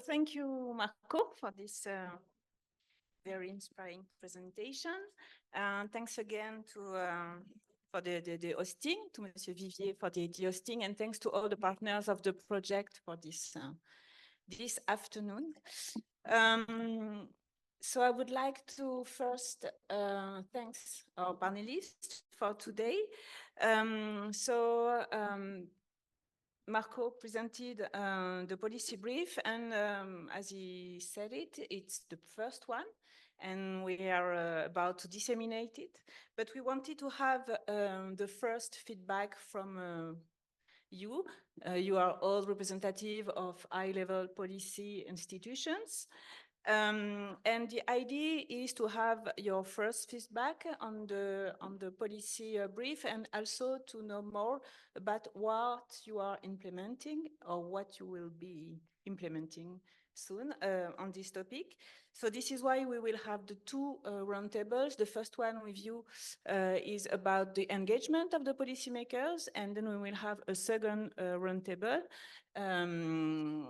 thank you, Marco, for this very inspiring presentation. Thanks again to for the hosting, to Monsieur Vivier for the hosting, and thanks to all the partners of the project for this this afternoon. So I would like to first thanks our panelists for today. Marco presented the policy brief, and as he said it, it's the first one, and we are about to disseminate it. But we wanted to have the first feedback from you. You are all representative of high-level policy institutions. And the idea is to have your first feedback on the policy brief, and also to know more about what you are implementing or what you will be implementing soon on this topic. So this is why we will have the two roundtables. The first one with you is about the engagement of the policymakers, and then we will have a second roundtable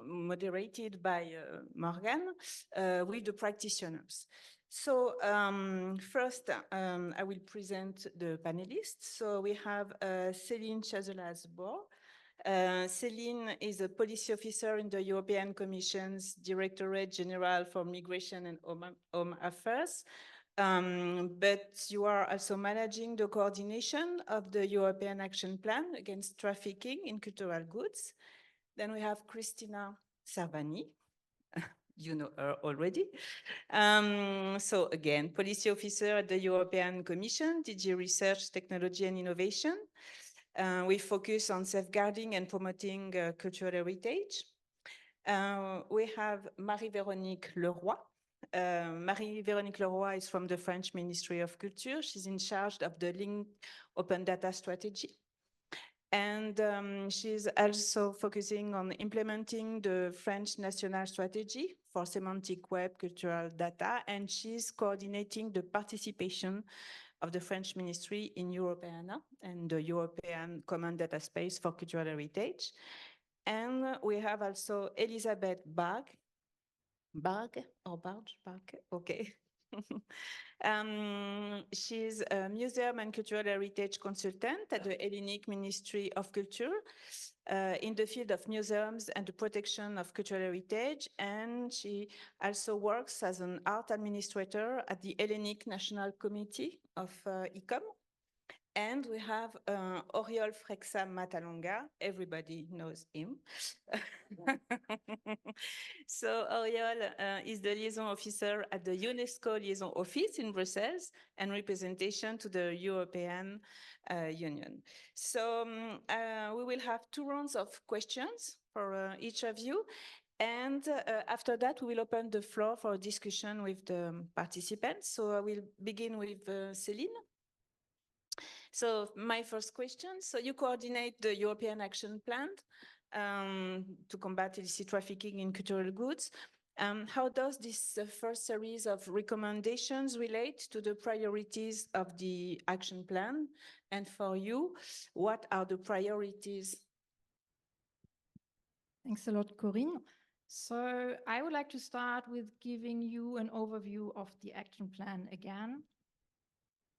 moderated by Morgan with the practitioners. So first, I will present the panelists. So we have Céline Chazelas-Baur. Céline is a policy officer in the European Commission's Directorate General for Migration and Home Affairs. But you are also managing the coordination of the European Action Plan against trafficking in cultural goods. Then we have Christina Sarvani. You know her already. So again, policy officer at the European Commission, DG Research, Technology and Innovation. We focus on safeguarding and promoting cultural heritage. We have Marie-Véronique Leroi. Marie-Véronique Leroi is from the French Ministry of Culture. She's in charge of the linked open data strategy. And she's also focusing on implementing the French national strategy for semantic web cultural data, and she's coordinating the participation of the French Ministry in Europeana and the European Common Data Space for Cultural Heritage. And we have also Elisabeth Barg, okay. She's a museum and cultural heritage consultant at the Hellenic Ministry of Culture in the field of museums and the protection of cultural heritage. And she also works as an art administrator at the Hellenic National Committee of ICOM. And we have Oriol Freixa Matalonga. Everybody knows him. So Oriol is the liaison officer at the UNESCO Liaison Office in Brussels and representation to the European Union. So we will have 2 rounds of questions for each of you. And after that, we will open the floor for a discussion with the participants. So I will begin with Céline. So my first question, so you coordinate the European Action Plan to combat illicit trafficking in cultural goods. How does this first series of recommendations relate to the priorities of the action plan? And for you, what are the priorities? Thanks a lot, Corinne. So I would like to start with giving you an overview of the action plan again.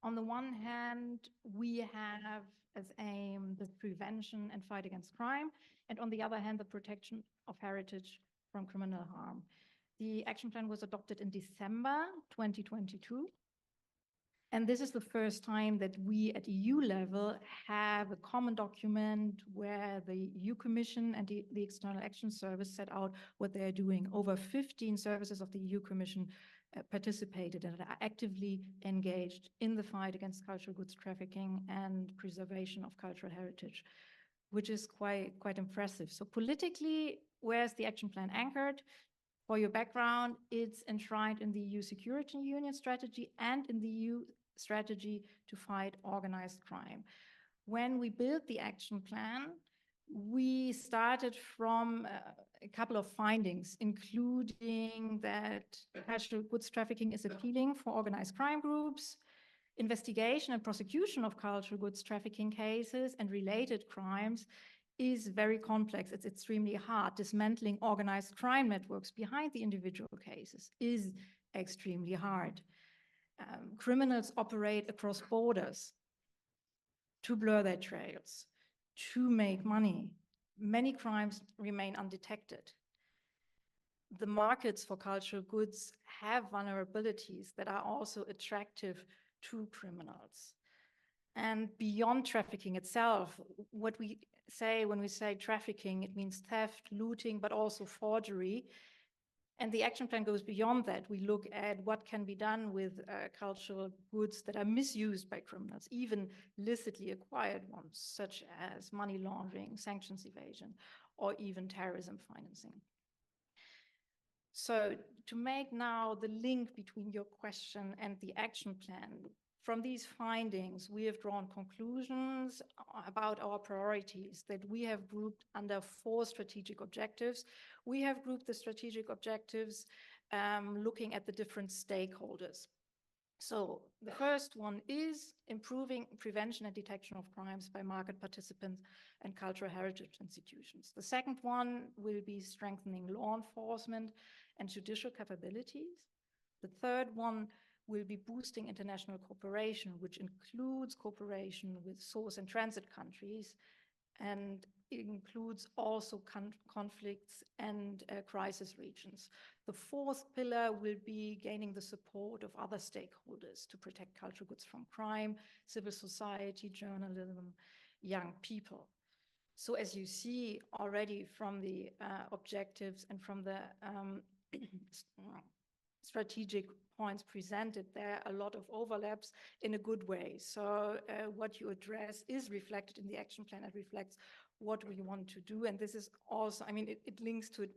On the one hand, we have as aim the prevention and fight against crime, and on the other hand, the protection of heritage from criminal harm. The action plan was adopted in December 2022. And this is the first time that we at EU level have a common document where the EU Commission and the External Action Service set out what they're doing. Over 15 services of the EU Commission participated and are actively engaged in the fight against cultural goods trafficking and preservation of cultural heritage, which is quite impressive. So politically, where's the action plan anchored? For your background, it's enshrined in the EU Security Union strategy and in the EU strategy to fight organized crime. When we built the action plan, we started from a couple of findings, including that cultural goods trafficking is appealing for organized crime groups, investigation and prosecution of cultural goods trafficking cases and related crimes is very complex. It's extremely hard. Dismantling organized crime networks behind the individual cases is extremely hard. Criminals operate across borders to blur their trails, to make money. Many crimes remain undetected. The markets for cultural goods have vulnerabilities that are also attractive to criminals. And beyond trafficking itself, what we say when we say trafficking, it means theft, looting, but also forgery. And the action plan goes beyond that. We look at what can be done with cultural goods that are misused by criminals, even illicitly acquired ones, such as money laundering, sanctions evasion, or even terrorism financing. So to make now the link between your question and the action plan, from these findings, we have drawn conclusions about our priorities that we have grouped under 4 strategic objectives. We have grouped the strategic objectives looking at the different stakeholders. So the first one is improving prevention and detection of crimes by market participants and cultural heritage institutions. The second one will be strengthening law enforcement and judicial capabilities. The third one will be boosting international cooperation, which includes cooperation with source and transit countries, and it includes also conflicts and crisis regions. The fourth pillar will be gaining the support of other stakeholders to protect cultural goods from crime, civil society, journalism, young people. So as you see already from the objectives and from the strategic points presented, there are a lot of overlaps in a good way. So what you address is reflected in the action plan. It reflects what we want to do. And this is also, I mean, it links to it.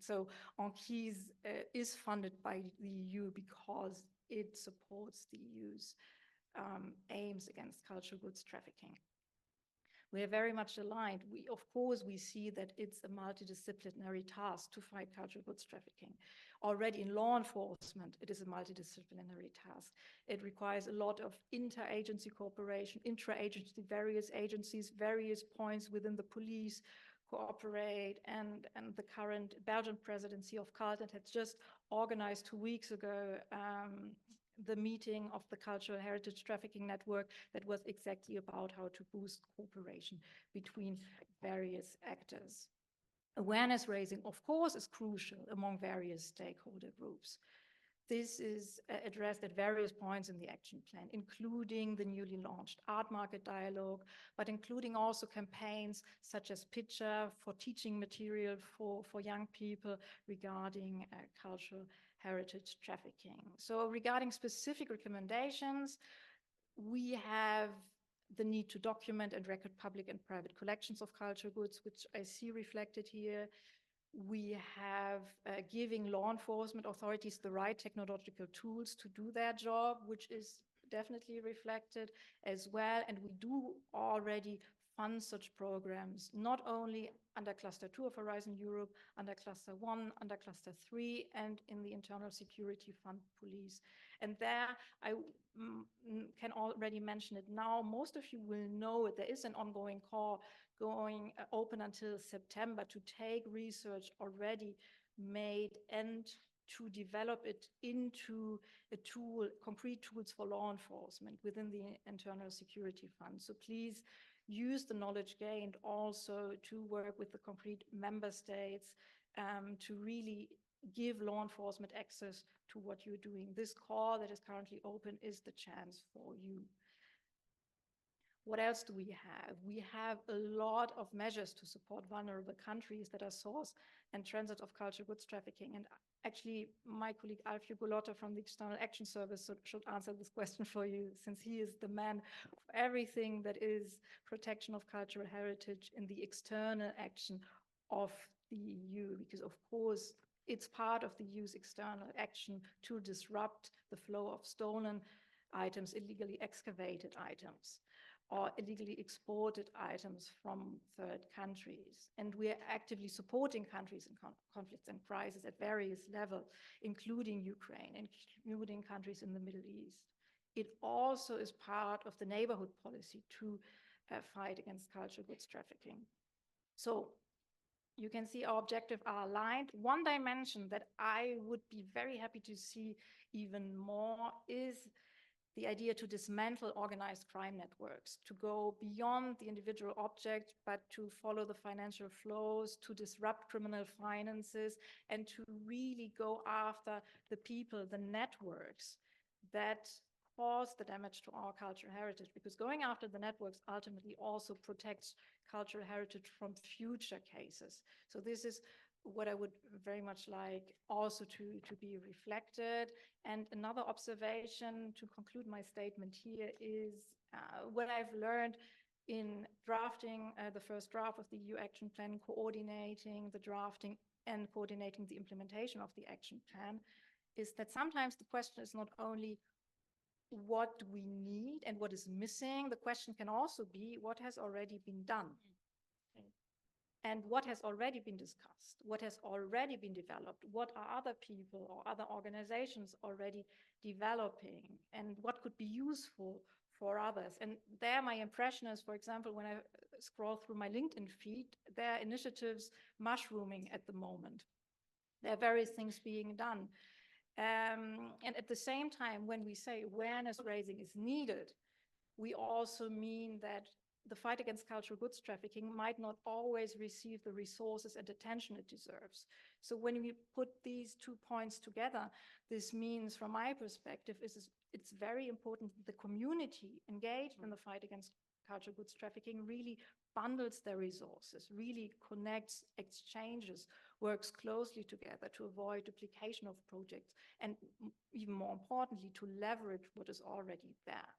So ANCHISE is funded by the EU because it supports the EU's aims against cultural goods trafficking. We are very much aligned. Of course, we see that it's a multidisciplinary task to fight cultural goods trafficking. Already in law enforcement, it is a multidisciplinary task. It requires a lot of interagency cooperation, intra-agency, various agencies, various points within the police cooperate, and the current Belgian presidency of CULT had just organized 2 weeks ago the meeting of the Cultural Heritage Trafficking Network that was exactly about how to boost cooperation between various actors. Awareness raising, of course, is crucial among various stakeholder groups. This is addressed at various points in the action plan, including the newly launched art market dialogue, but including also campaigns such as Picture for teaching material for young people regarding cultural heritage trafficking. So regarding specific recommendations, we have the need to document and record public and private collections of cultural goods, which I see reflected here. We have giving law enforcement authorities the right technological tools to do their job, which is definitely reflected as well. And we do already fund such programs, not only under Cluster 2 of Horizon Europe, under Cluster 1, under Cluster 3, and in the Internal Security Fund Police. And there, I can already mention it now. Most of you will know it. There is an ongoing call going open until September to take research already made and to develop it into a tool, concrete tools for law enforcement within the Internal Security Fund. So please use the knowledge gained also to work with the concrete member states to really give law enforcement access to what you're doing. This call that is currently open is the chance for you. What else do we have? We have a lot of measures to support vulnerable countries that are source and transit of cultural goods trafficking. And actually, my colleague Alfio Golotta from the External Action Service should answer this question for you, since he is the man for everything that is protection of cultural heritage in the external action of the EU, because of course, it's part of the EU's external action to disrupt the flow of stolen items, illegally excavated items, or illegally exported items from third countries. And we are actively supporting countries in conflicts and crises at various levels, including Ukraine, including countries in the Middle East. It also is part of the neighborhood policy to fight against cultural goods trafficking. So you can see our objectives are aligned. One dimension that I would be very happy to see even more is the idea to dismantle organized crime networks, to go beyond the individual object, but to follow the financial flows, to disrupt criminal finances, and to really go after the people, the networks that cause the damage to our cultural heritage, because going after the networks ultimately also protects cultural heritage from future cases. So this is what I would very much like also to be reflected. And another observation to conclude my statement here is what I've learned in drafting the first draft of the EU action plan, coordinating the drafting and coordinating the implementation of the action plan, is that sometimes the question is not only what do we need and what is missing, the question can also be what has already been done. And what has already been discussed, what has already been developed, what are other people or other organizations already developing, and what could be useful for others. And there my impression is, for example, when I scroll through my LinkedIn feed, there are initiatives mushrooming at the moment. There are various things being done. And at the same time, when we say awareness raising is needed, we also mean that the fight against cultural goods trafficking might not always receive the resources and attention it deserves. So when we put these 2 points together, this means, from my perspective, it's very important that the community engaged in the fight against cultural goods trafficking really bundles their resources, really connects, exchanges, works closely together to avoid duplication of projects, and even more importantly, to leverage what is already there.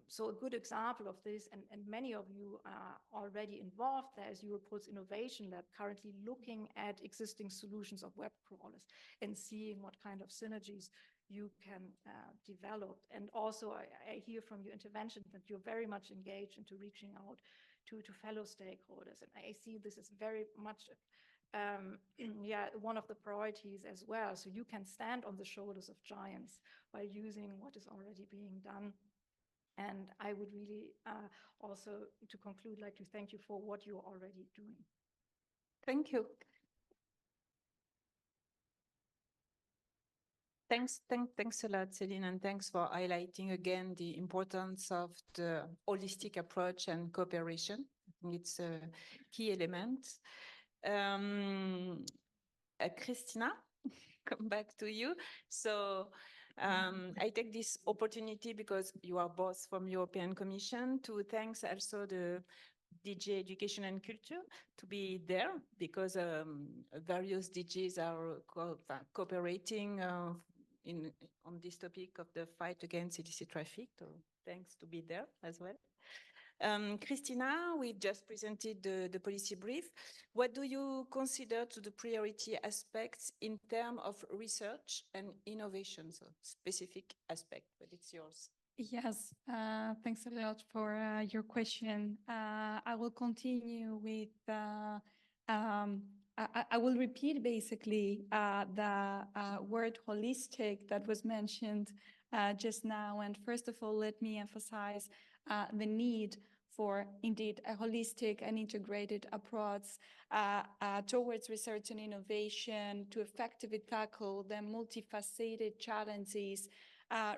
So a good example of this, and many of you are already involved there, is Europol's Innovation Lab, currently looking at existing solutions of web crawlers and seeing what kind of synergies you can develop. And also I hear from your intervention that you're very much engaged into reaching out to fellow stakeholders. And I see this as very much one of the priorities as well. So you can stand on the shoulders of giants by using what is already being done. And I would really also, to conclude, like to thank you for what you're already doing. Thank you. Thanks a lot, Céline, and thanks for highlighting again the importance of the holistic approach and cooperation. I think it's a key element. Christina, come back to you. So I take this opportunity because you are both from European Commission to thanks also the DG Education and Culture to be there, because various DGs are cooperating on this topic of the fight against illicit traffic. So thanks to be there as well. Christina, we just presented the policy brief. What do you consider to the priority aspects in terms of research and innovation? So specific aspect, but it's yours. Yes, thanks a lot for your question. I will continue with, I will repeat basically the word holistic that was mentioned just now. And first of all, let me emphasize the need for indeed a holistic and integrated approach towards research and innovation to effectively tackle the multifaceted challenges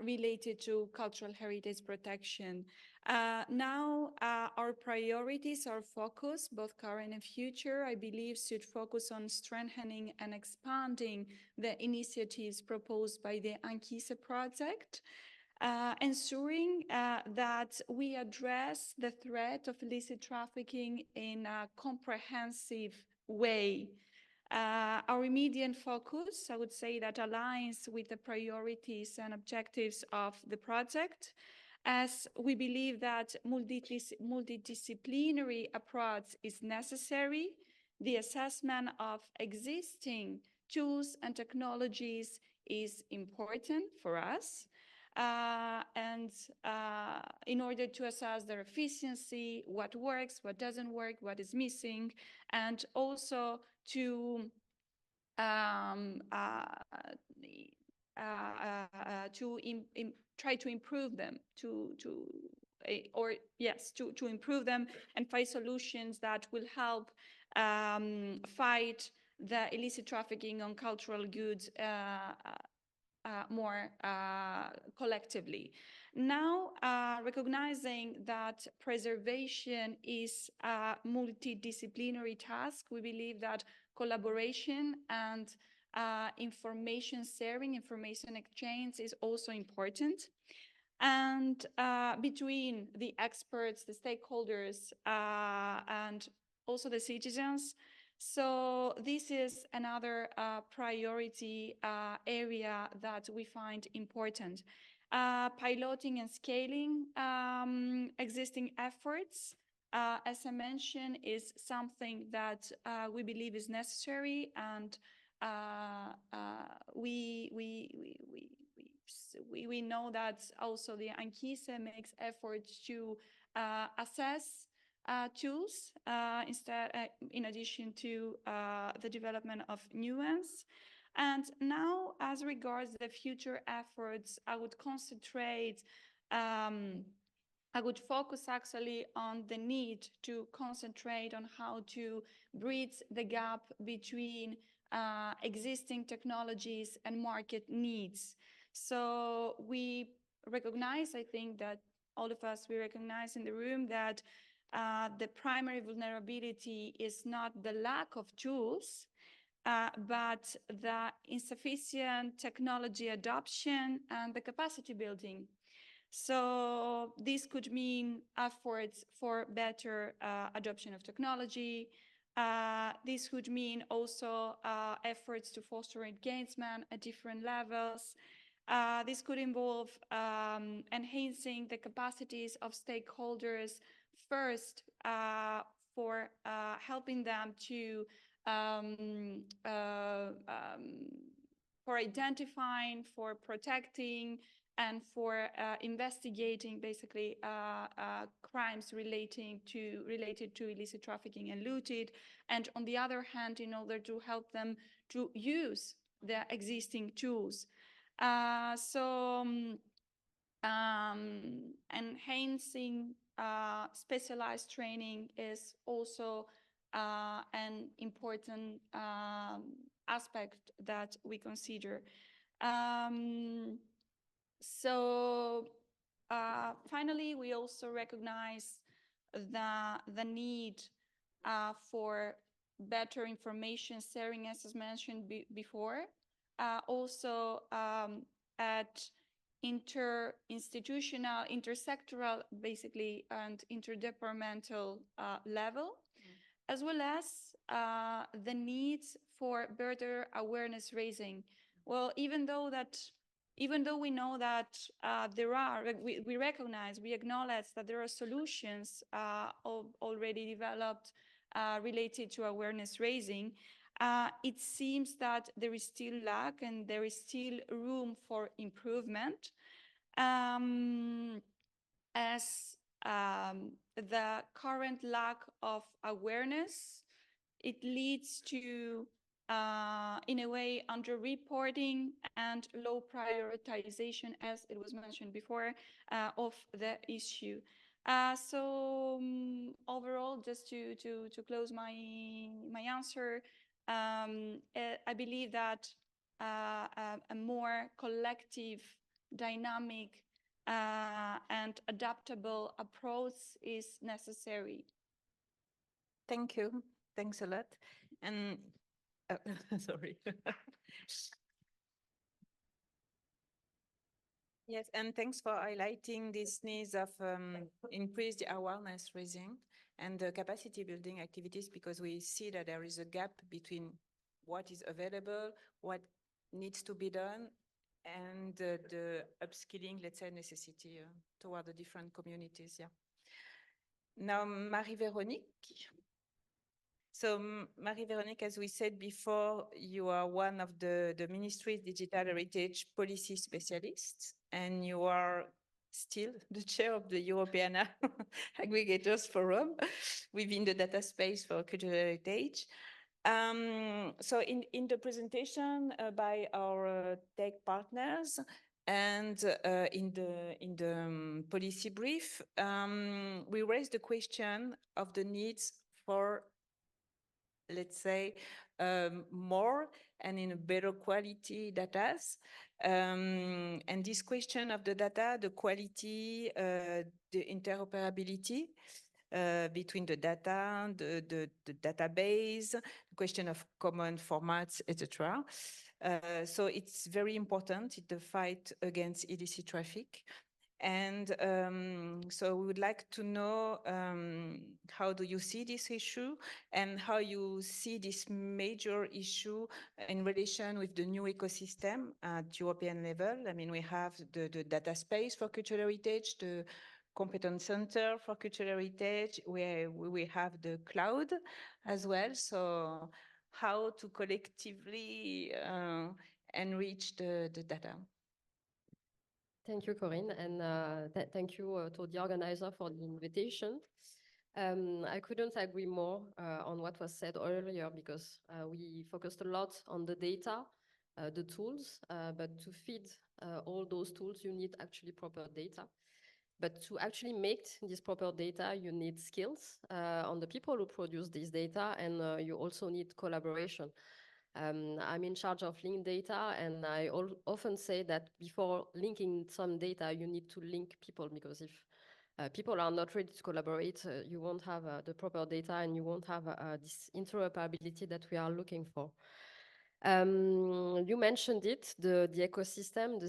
related to cultural heritage protection. Now, our priorities, our focus, both current and future, I believe should focus on strengthening and expanding the initiatives proposed by the ANCHISE project, ensuring that we address the threat of illicit trafficking in a comprehensive way. Our immediate focus, I would say, that aligns with the priorities and objectives of the project, as we believe that multidisciplinary approach is necessary. The assessment of existing tools and technologies is important for us. In order to assess their efficiency, what works, what doesn't work, what is missing, and also to try to improve them, to to improve them and find solutions that will help fight the illicit trafficking on cultural goods more collectively. Now, recognizing that preservation is a multidisciplinary task, we believe that collaboration and information sharing, information exchange is also important. And between the experts, the stakeholders, and also the citizens. So this is another priority area that we find important. Piloting and scaling existing efforts, as I mentioned, is something that we believe is necessary, and we know that also the ANCHISE makes efforts to assess tools in addition to the development of new ones. And now, as regards the future efforts, I would concentrate, I would focus actually on the need to concentrate on how to bridge the gap between existing technologies and market needs. So we recognize, I think that all of us, we recognize in the room that the primary vulnerability is not the lack of tools, but the insufficient technology adoption and the capacity building. So this could mean efforts for better adoption of technology. This would mean also efforts to foster engagement at different levels. This could involve enhancing the capacities of stakeholders first for helping them to for identifying, for protecting, and for investigating basically crimes related to illicit trafficking and looted, and on the other hand, in order to help them to use the existing tools. Enhancing specialized training is also an important aspect that we consider. Finally, we also recognize the need for better information sharing, as was mentioned before. Also at interinstitutional, intersectoral, basically, and interdepartmental level, as well as the needs for better awareness raising. Well, even though we know that we recognize, we acknowledge that there are solutions already developed related to awareness raising, it seems that there is still lack and there is still room for improvement, as the current lack of awareness, it leads to in a way under-reporting and low prioritization, as it was mentioned before, of the issue. Overall, just to close my answer, I believe that a more collective, dynamic, and adaptable approach is necessary. Thank you. Thanks a lot. And sorry. Yes, and thanks for highlighting these needs of increased awareness raising and the capacity building activities, because we see that there is a gap between what is available, what needs to be done, and the upskilling, let's say, necessity toward the different communities. Yeah. Now, Marie-Véronique. So Marie-Véronique, as we said before, you are one of the Ministry's Digital Heritage Policy Specialists, and you are still the chair of the European Aggregators Forum within the data space for cultural heritage. So in the presentation by our tech partners, And in the policy brief, we raised the question of the needs for, let's say, more and in a better quality data. And this question of the data, the quality, the interoperability between the data, the database, the question of common formats, etc. So it's very important in the fight against illicit traffic. And so we would like to know how do you see this issue and how you see this major issue in relation with the new ecosystem at European level. I mean, we have the data space for cultural heritage, the competence center for cultural heritage, where we have the cloud as well. So how to collectively enrich the data. Thank you, Corinne, and thank you to the organizer for the invitation. I couldn't agree more on what was said earlier, because we focused a lot on the data, the tools, but to feed all those tools, you need actually proper data. But to actually make this proper data, you need skills on the people who produce this data, and you also need collaboration. I'm in charge of linked data, and I often say that before linking some data, you need to link people, because if people are not ready to collaborate, you won't have the proper data, and you won't have this interoperability that we are looking for. You mentioned it, the ecosystem,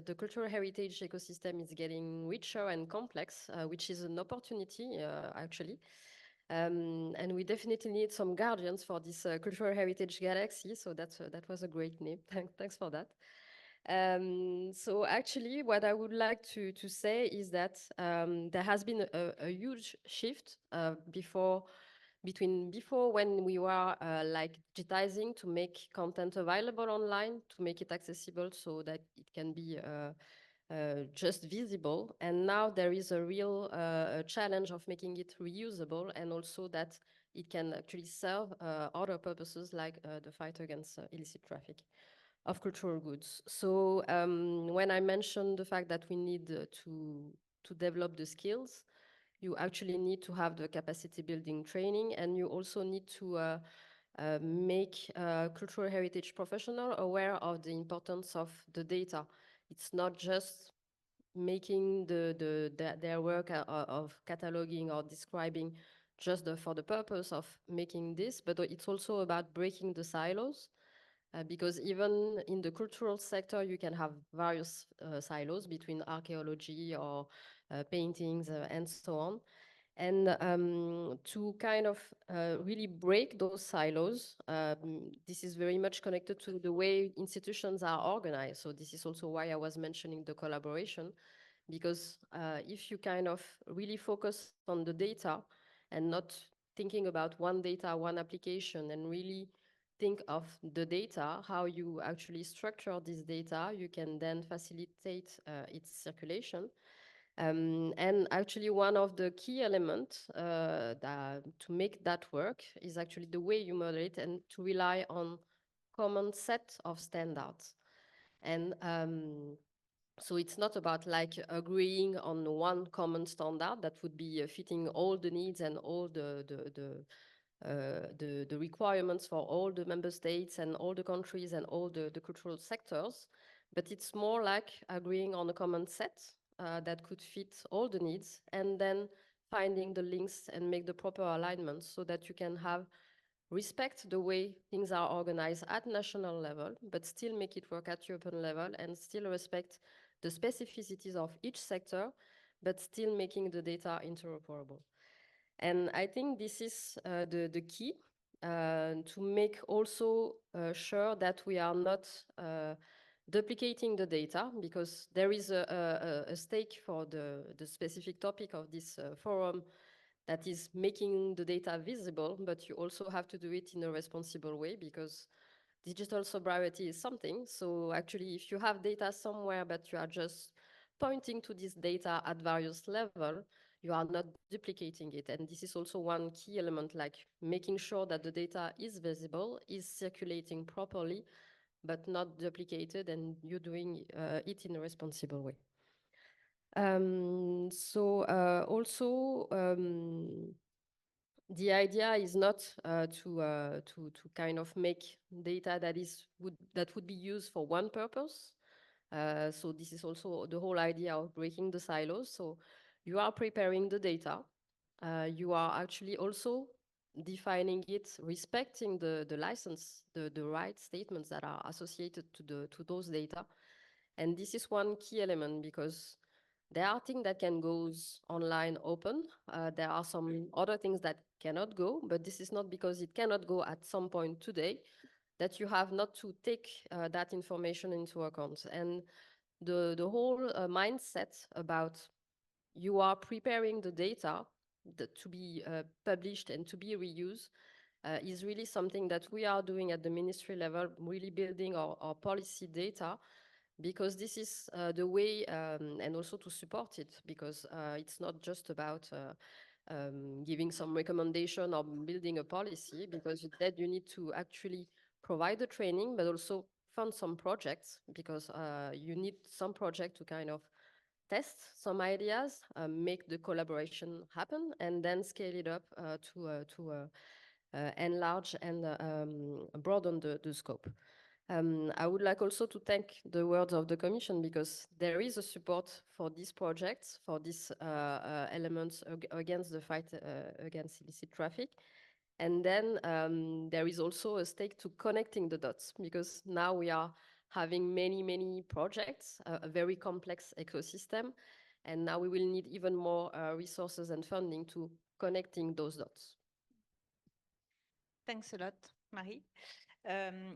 the cultural heritage ecosystem is getting richer and complex, which is an opportunity, actually. And we definitely need some guardians for this cultural heritage galaxy. So that was a great name. Thanks for that. So actually, what I would like to say is that there has been a huge shift between before, when we were like digitizing to make content available online, to make it accessible so that it can be just visible. And now there is a real challenge of making it reusable, and also that it can actually serve other purposes, like the fight against illicit traffic of cultural goods. So when I mentioned the fact that we need to develop the skills, you actually need to have the capacity building training, and you also need to make cultural heritage professional aware of the importance of the data. It's not just making their work of cataloging or describing just for the purpose of making this, but it's also about breaking the silos. Because even in the cultural sector, you can have various silos between archaeology or paintings and so on. And to kind of really break those silos, this is very much connected to the way institutions are organized. So this is also why I was mentioning the collaboration, because if you kind of really focus on the data and not thinking about one data, one application, and really think of the data, how you actually structure this data, you can then facilitate its circulation. And actually, one of the key elements to make that work is actually the way you model it, and to rely on common set of standards. And so it's not about like agreeing on one common standard that would be fitting all the needs and all the requirements for all the member states and all the countries and all the cultural sectors, but it's more like agreeing on a common set that could fit all the needs, and then finding the links and make the proper alignments so that you can have respect the way things are organized at national level, but still make it work at European level, and still respect the specificities of each sector, but still making the data interoperable. And I think this is the key to make also sure that we are not duplicating the data, because there is a stake for the specific topic of this forum, that is making the data visible, but you also have to do it in a responsible way, because digital sobriety is something. So actually, if you have data somewhere, but you are just pointing to this data at various levels, you are not duplicating it. And this is also one key element, like making sure that the data is visible, is circulating properly, but not duplicated, and you're doing it in a responsible way. Also, the idea is not to kind of make data that would be used for one purpose. So this is also the whole idea of breaking the silos. So you are preparing the data. You are actually also defining it, respecting the license, the right statements that are associated to those data. And this is one key element, because there are things that can go online open. There are some other things that cannot go, but this is not because it cannot go at some point today that you have not to take that information into account. And the whole mindset about you are preparing the data to be published and to be reused is really something that we are doing at the ministry level, really building our policy data, because this is the way, and also to support it, because it's not just about giving some recommendation or building a policy, because that you need to actually provide the training, but also fund some projects, because you need some project to kind of test some ideas, make the collaboration happen, and then scale it up to enlarge and broaden the scope. I would like also to thank the words of the Commission, because there is a support for these projects, for these elements against the fight against illicit traffic. And then there is also a stake to connecting the dots, because now we are having many projects, a very complex ecosystem, and now we will need even more resources and funding to connecting those dots. Thanks a lot, Marie.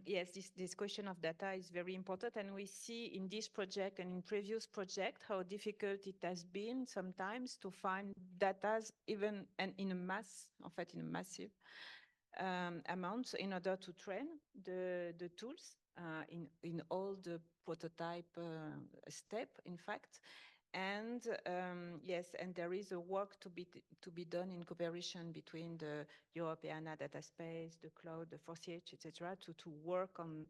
Yes, this question of data is very important, and we see in this project and in previous project how difficult it has been sometimes to find data, even and in a massive amounts, in order to train the tools in all the prototype step, in fact. And yes, and there is a work to be done in cooperation between the European data space, the cloud, the 4CH, etc., to work on,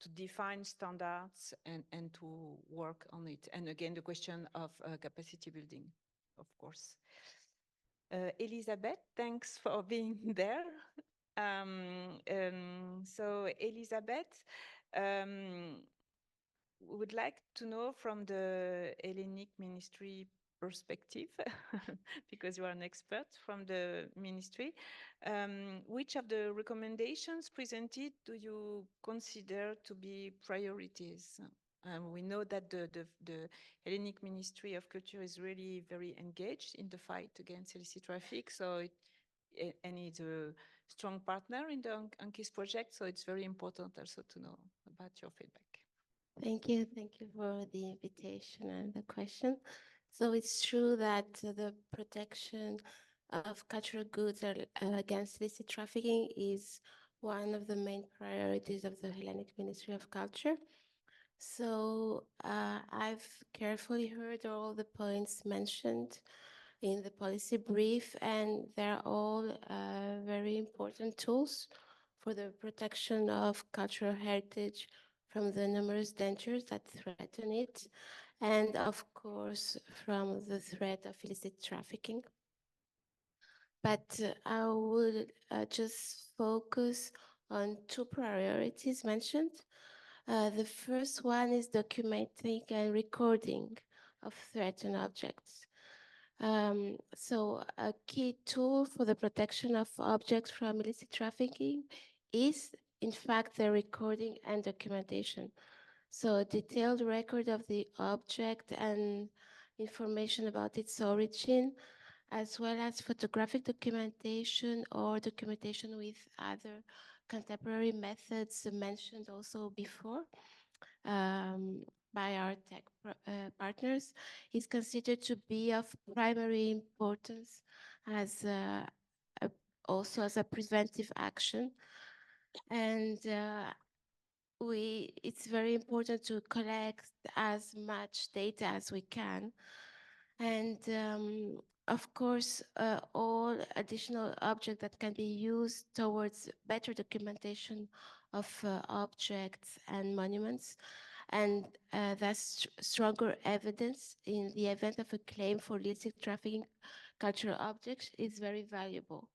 to define standards and to work on it. And again, the question of capacity building, of course. Elizabeth, thanks for being there. So Elizabeth, would like to know from the Hellenic Ministry perspective, because you are an expert from the ministry, which of the recommendations presented do you consider to be priorities? We know that the Hellenic Ministry of Culture is really very engaged in the fight against illicit traffic, so and it's a strong partner in the ANCHISE project, so it's very important also to know about your feedback. Thank you for the invitation and the question. So it's true that the protection of cultural goods against illicit trafficking is one of the main priorities of the Hellenic Ministry of Culture. So I've carefully heard all the points mentioned in the policy brief, and they're all very important tools for the protection of cultural heritage from the numerous dangers that threaten it, and of course from the threat of illicit trafficking. But I would just focus on two priorities mentioned. The first one is documenting and recording of threatened objects. So a key tool for the protection of objects from illicit trafficking is, in fact, the recording and documentation. So a detailed record of the object and information about its origin, as well as photographic documentation or documentation with other contemporary methods mentioned also before by our tech partners, is considered to be of primary importance as also as a preventive action. And it's very important to collect as much data as we can. And of course, all additional objects that can be used towards better documentation of objects and monuments. And that's stronger evidence in the event of a claim for illicit trafficking cultural objects is very valuable,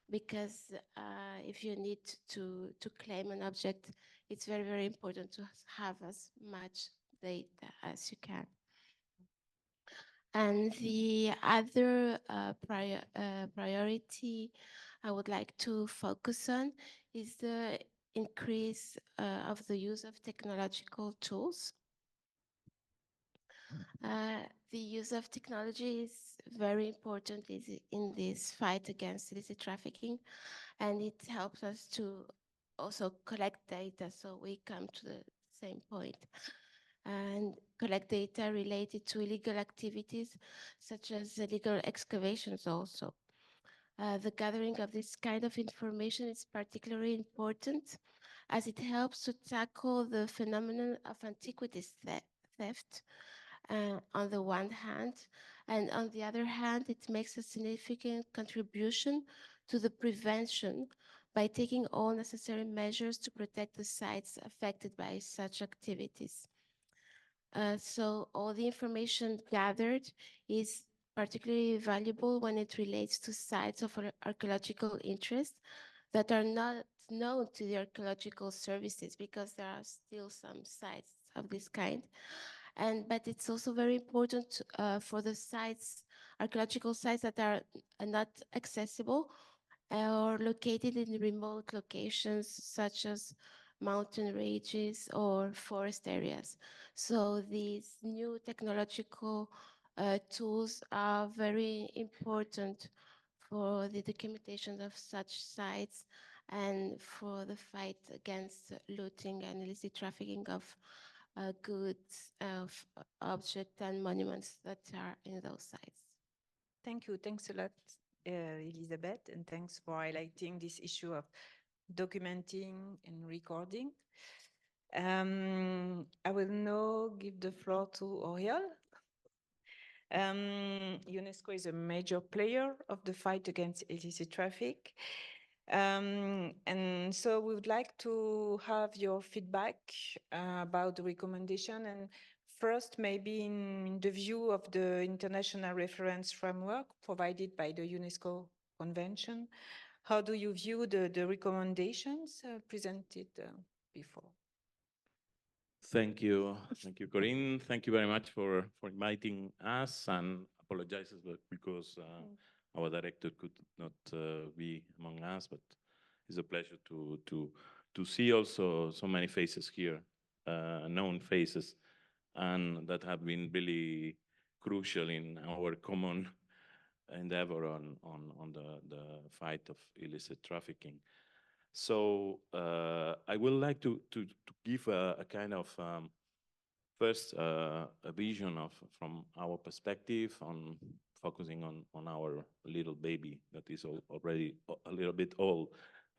because if you need to claim an object, it's very, very important to have as much data as you can. And the other priority I would like to focus on is the increase of the use of technological tools. The use of technology is very important in this fight against illicit trafficking, and it helps us to also collect data, so we come to the same point, and collect data related to illegal activities, such as illegal excavations also. The gathering of this kind of information is particularly important, as it helps to tackle the phenomenon of antiquities theft on the one hand, and on the other hand, it makes a significant contribution to the prevention by taking all necessary measures to protect the sites affected by such activities. So all the information gathered is particularly valuable when it relates to sites of archaeological interest that are not known to the archaeological services, because there are still some sites of this kind. But it's also very important for the sites, archaeological sites that are not accessible or located in remote locations, such as mountain ranges or forest areas. So these new technological tools are very important for the documentation of such sites and for the fight against looting and illicit trafficking of goods, of objects and monuments that are in those sites. Thank you. Thanks a lot, Elizabeth, and thanks for highlighting this issue of documenting and recording. I will now give the floor to Oriol. UNESCO is a major player of the fight against illicit traffic. And so we would like to have your feedback about the recommendation, and first, maybe in the view of the international reference framework provided by the UNESCO Convention, how do you view the recommendations presented before? Thank you, Corinne. Thank you very much for inviting us, and apologizes because our director could not be among us, but it's a pleasure to see also so many faces here, known faces, and that have been really crucial in our common endeavor on the fight of illicit trafficking. So I would like to give a kind of first a vision from our perspective, on focusing on our little baby that is already a little bit old,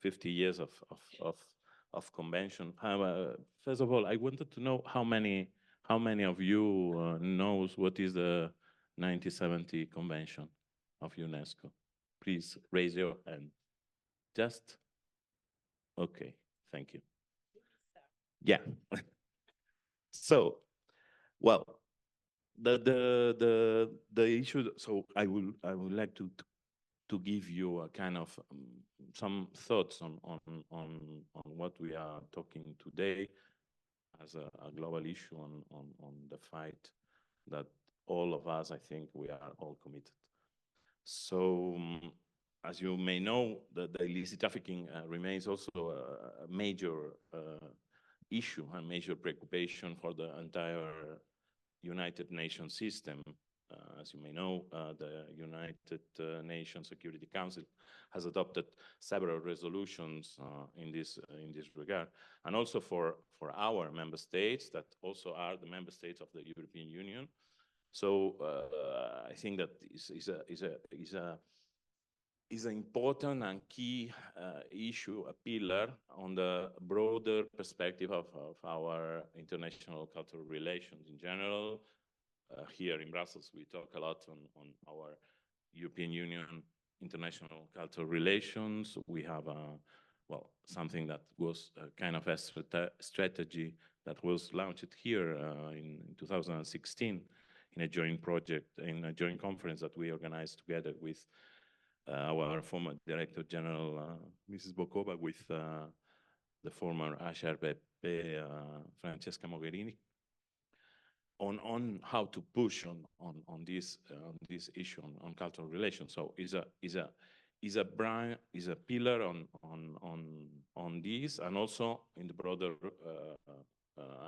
50 years of convention. First of all, I wanted to know how many of you knows what is the 1970 Convention of UNESCO. Please raise your hand. Just. Okay, thank you. Yeah. So, well, the issue. So I would like to give you a kind of some thoughts on what we are talking today as a global issue on the fight that all of us, I think, we are all committed. So. As you may know, the illicit trafficking remains also a major issue, a major preoccupation for the entire United Nations system. As you may know, the United Nations Security Council has adopted several resolutions in this regard, and also for our member states that also are the member states of the European Union. So I think that is an important and key issue, a pillar on the broader perspective of our international cultural relations in general. Here in Brussels, we talk a lot on our European Union international cultural relations. We have well, something that was kind of a strategy that was launched here in 2016 in a joint project, in a joint conference that we organized together with our former Director General, Mrs. Bokova, with the former HRBP, Francesca Mogherini, on how to push on this issue on cultural relations. So is a pillar on this, and also in the broader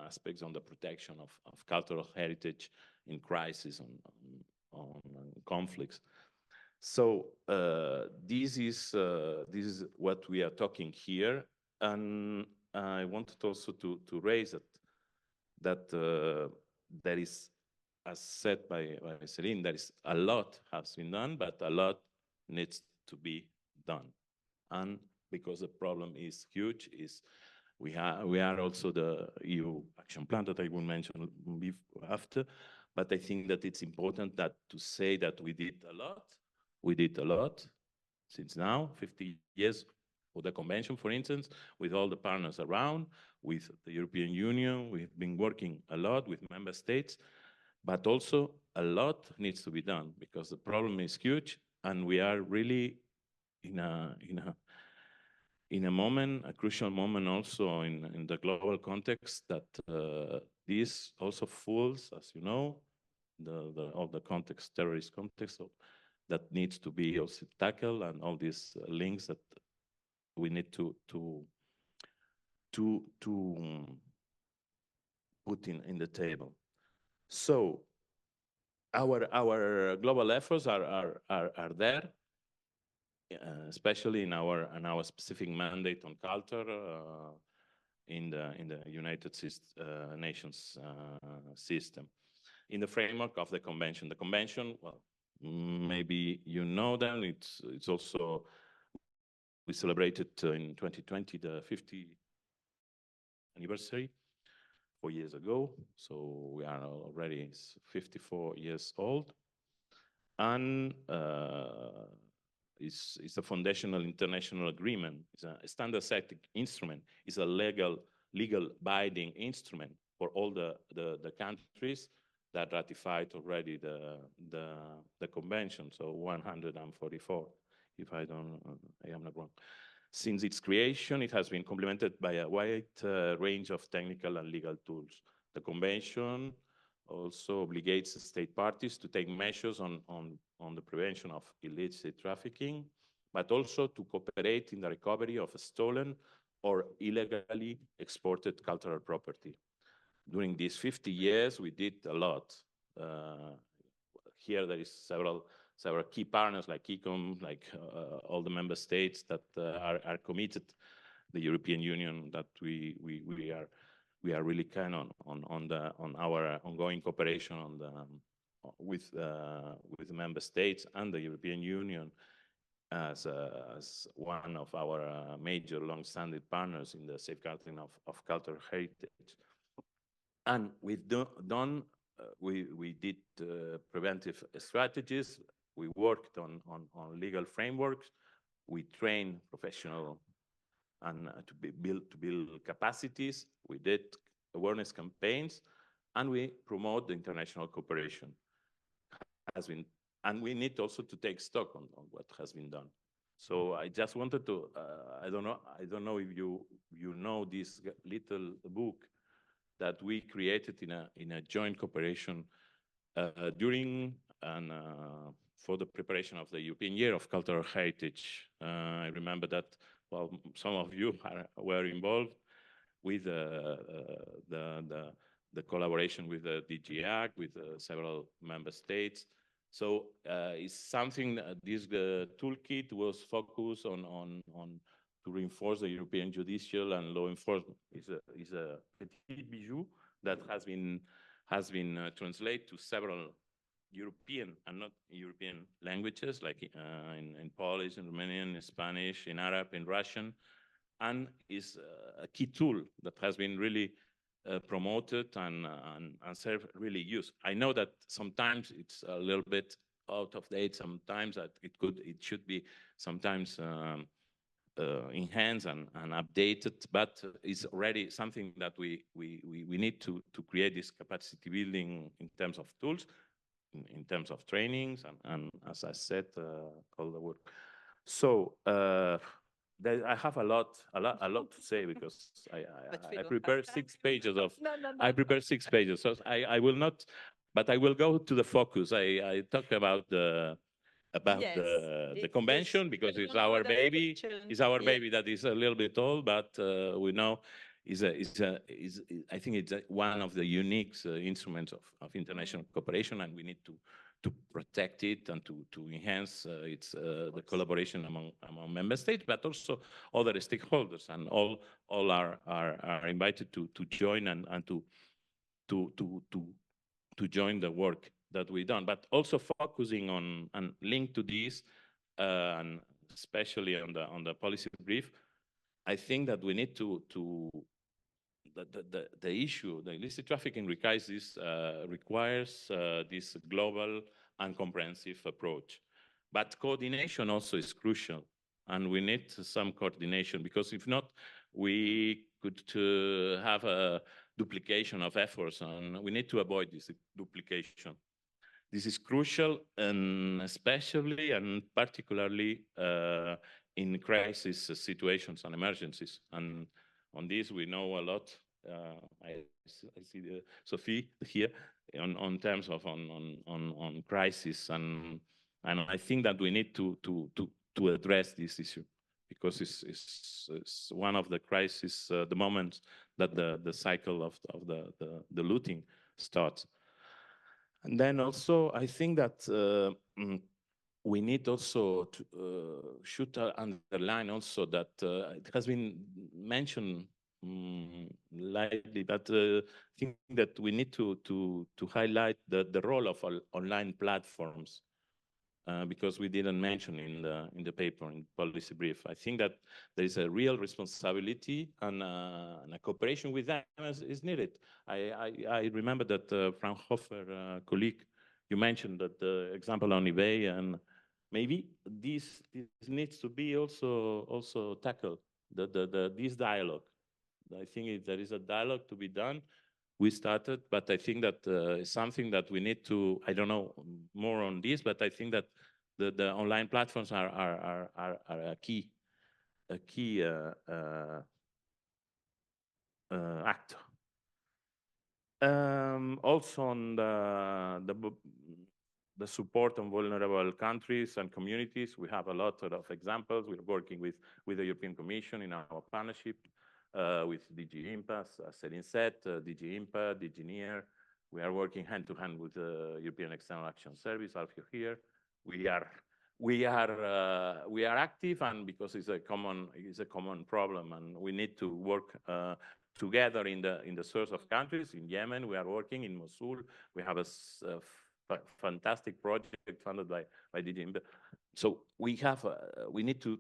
aspects on the protection of cultural heritage in crisis, on conflicts. So this is what we are talking here, and I wanted also to raise that there is, as said by Céline, there is a lot has been done, but a lot needs to be done. And because the problem is huge, we are also the EU action plan that I will mention after, but I think that it's important that to say that we did a lot. We did a lot since now, 50 years for the convention, for instance, with all the partners around, with the European Union. We've been working a lot with member states, but also a lot needs to be done because the problem is huge, and we are really in a moment, a crucial moment also in the global context that this also fools, as you know, all the context, terrorist context, so that needs to be also tackled, and all these links that we need to put in the table. So our global efforts are there, especially in our specific mandate on culture in the United Nations system, in the framework of the convention. The convention, well, maybe you know them. It's also, we celebrated in 2020 the 50th anniversary 4 years ago. So we are already 54 years old, and it's a foundational international agreement. It's a standard-setting instrument. It's a legal binding instrument for all the countries that ratified already the convention. So 144, if I am not wrong. Since its creation, it has been complemented by a wide range of technical and legal tools. The convention also obligates state parties to take measures on the prevention of illicit trafficking, but also to cooperate in the recovery of stolen or illegally exported cultural property. During these 50 years, we did a lot. Here there is several key partners like ICOM, like all the member states that are committed. The European Union, that we are really kind on our ongoing cooperation with the member states and the European Union as one of our major long-standing partners in the safeguarding of cultural heritage. And we've done. We did preventive strategies. We worked on legal frameworks. We trained professional and to build capacities. We did awareness campaigns, and we promote the international cooperation. And we need also to take stock on what has been done. So I just wanted to. I don't know if you know this little book that we created in a joint cooperation during and for the preparation of the European Year of Cultural Heritage. I remember that, well, some of you were involved with the collaboration with the DG Act, with several member states. So it's something that this toolkit was focused on to reinforce the European judicial and law enforcement. Is a petit bijou that has been translated to several European and not European languages, like in Polish, in Romanian, in Spanish, in Arab, in Russian, and is a key tool that has been really promoted and served really use. I know that sometimes it's a little bit out of date. Sometimes that it should be sometimes enhanced and updated, but it's already something that we need to create this capacity building in terms of tools, in terms of trainings, and as I said, all the work. So I have a lot to say because I prepared 6 pages of. I prepared 6 pages, so I will not, but I will go to the focus. I talk about the convention because it's our baby. It's our baby that is a little bit old, but we know I think it's one of the unique instruments of international cooperation, and we need to protect it and to enhance the collaboration among member states, but also other stakeholders, and all are invited to join and to join the work that we've done, but also focusing on and linked to this, and especially on the policy brief. I think that we need to the issue, the illicit trafficking crisis requires this global and comprehensive approach. But coordination also is crucial, and we need some coordination, because if not, we could have a duplication of efforts, and we need to avoid this duplication. This is crucial, and especially and particularly in crisis situations and emergencies. And on this, we know a lot. I see Sophie here on terms of on crisis, and I think that we need to address this issue, because it's one of the crises, the moment that the cycle of the looting starts. And then also, I think that we need also to should underline also that it has been mentioned lightly, but I think that we need to highlight the role of online platforms, because we didn't mention in the paper, in policy brief. I think that there is a real responsibility, and a cooperation with them is needed. I remember that Fraunhofer colleague, you mentioned that the example on eBay, and maybe this needs to be also tackled, this dialogue. I think there is a dialogue to be done. We started, but I think that it's something that we need to, I don't know more on this, but I think that the online platforms are a key actor. Also on the support on vulnerable countries and communities, we have a lot of examples. We're working with the European Commission in our partnership with DG IMPA, as Céline said, DG IMPA, DG NEAR. We are working hand to hand with the European External Action Service, Alfio here. We are active, and because it's a common problem, and we need to work together in the source of countries. In Yemen, we are working. In Mosul, we have a fantastic project funded by DG IMPA. So we need to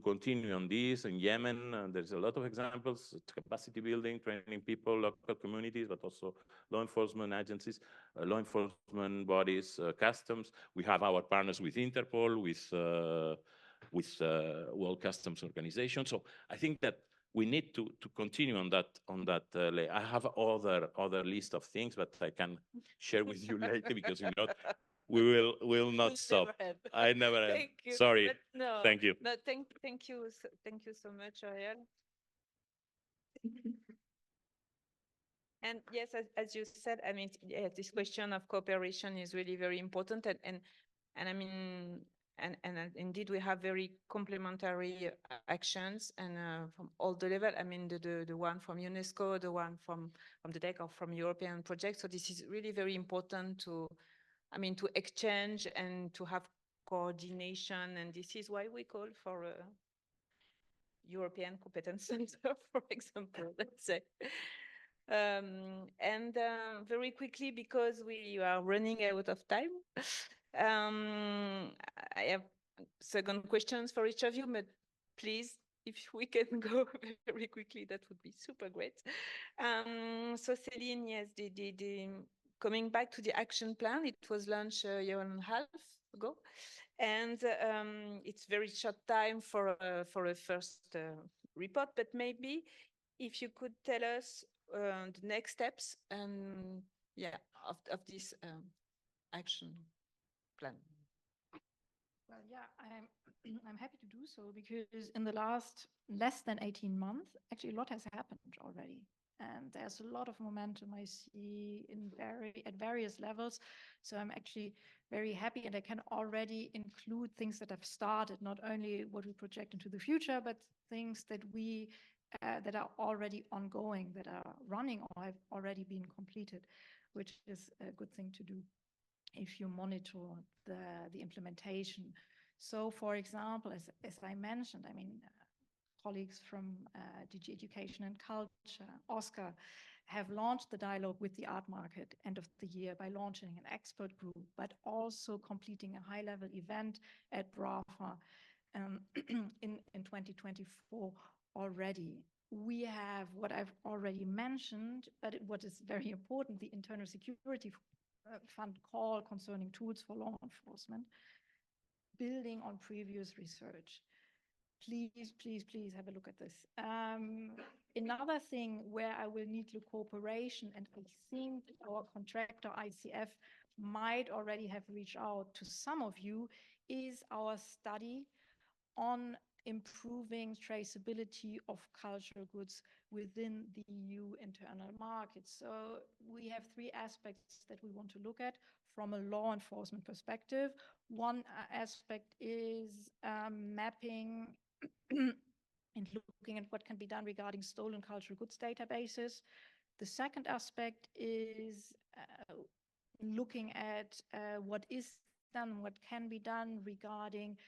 continue on this. In Yemen, there's a lot of examples: capacity building, training people, local communities, but also law enforcement agencies, law enforcement bodies, customs. We have our partners with Interpol, with World Customs Organization. So I think that we need to continue on that. I have other list of things, but I can share with you later, because we will not stop. I never end. Sorry. No, thank you. No, thank you so much, Oriol. And yes, as you said, I mean, yeah, this question of cooperation is really very important, and I mean, and indeed we have very complementary actions, and from all the level. I mean, the one from UNESCO, the one from the DEC, or from European projects. So this is really very important to exchange and to have coordination, and this is why we call for a European competence center, for example, let's say. And very quickly, because we are running out of time, I have second questions for each of you, but please, if we can go very quickly, that would be super great. So Céline, yes, coming back to the action plan, it was launched a year and a half ago. And it's very short time for a first report, but maybe if you could tell us the next steps and of this action plan. Well, yeah, I'm happy to do so because in the last less than 18 months, actually a lot has happened already. And there's a lot of momentum I see at various levels. So I'm actually very happy, and I can already include things that have started, not only what we project into the future, but things that that are already ongoing, that are running or have already been completed, which is a good thing to do if you monitor the implementation. So, for example, as I mentioned, I mean, colleagues from DG Education and Culture, Oscar, have launched the dialogue with the art market end of the year by launching an expert group, but also completing a high-level event at BRAFA in 2024 already. We have what I've already mentioned, but what is very important, the internal security fund call concerning tools for law enforcement, building on previous research. Please, please, please have a look at this. Another thing where I will need your cooperation, and I think our contractor ICF might already have reached out to some of you, is our study on improving traceability of cultural goods within the EU internal market. So we have three aspects that we want to look at from a law enforcement perspective. One aspect is mapping and looking at what can be done regarding stolen cultural goods databases. The second aspect is looking at what is done, what can be done regarding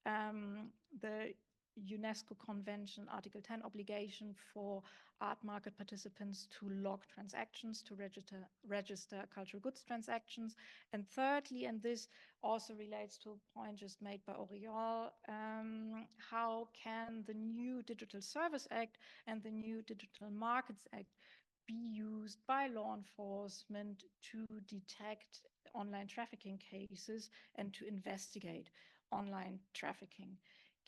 the UNESCO Convention Article 10 obligation for art market participants to log transactions, to register cultural goods transactions. And thirdly, and this also relates to a point just made by Oriol, how can the new Digital Service Act and the new Digital Markets Act be used by law enforcement to detect online trafficking cases and to investigate online trafficking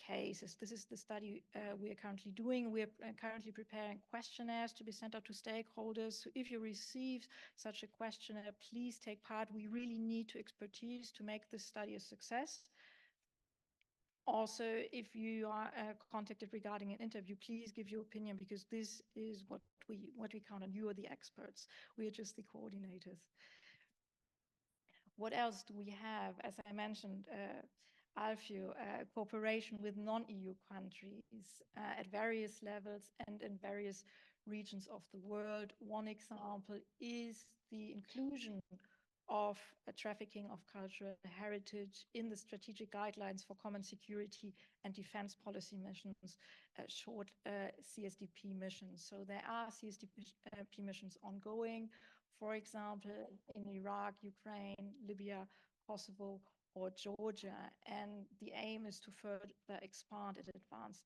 cases. This is the study we are currently doing. We are currently preparing questionnaires to be sent out to stakeholders. So if you receive such a questionnaire, please take part. We really need your expertise to make this study a success. Also, if you are contacted regarding an interview, please give your opinion, because this is what we count on. You are the experts. We are just the coordinators. What else do we have? As I mentioned, Alfio, cooperation with non-EU countries at various levels and in various regions of the world. One example is the inclusion of trafficking of cultural heritage in the strategic guidelines for common security and defense policy missions, short CSDP missions. So there are CSDP missions ongoing, for example, in Iraq, Ukraine, Libya, Kosovo, or Georgia. And the aim is to further expand and advance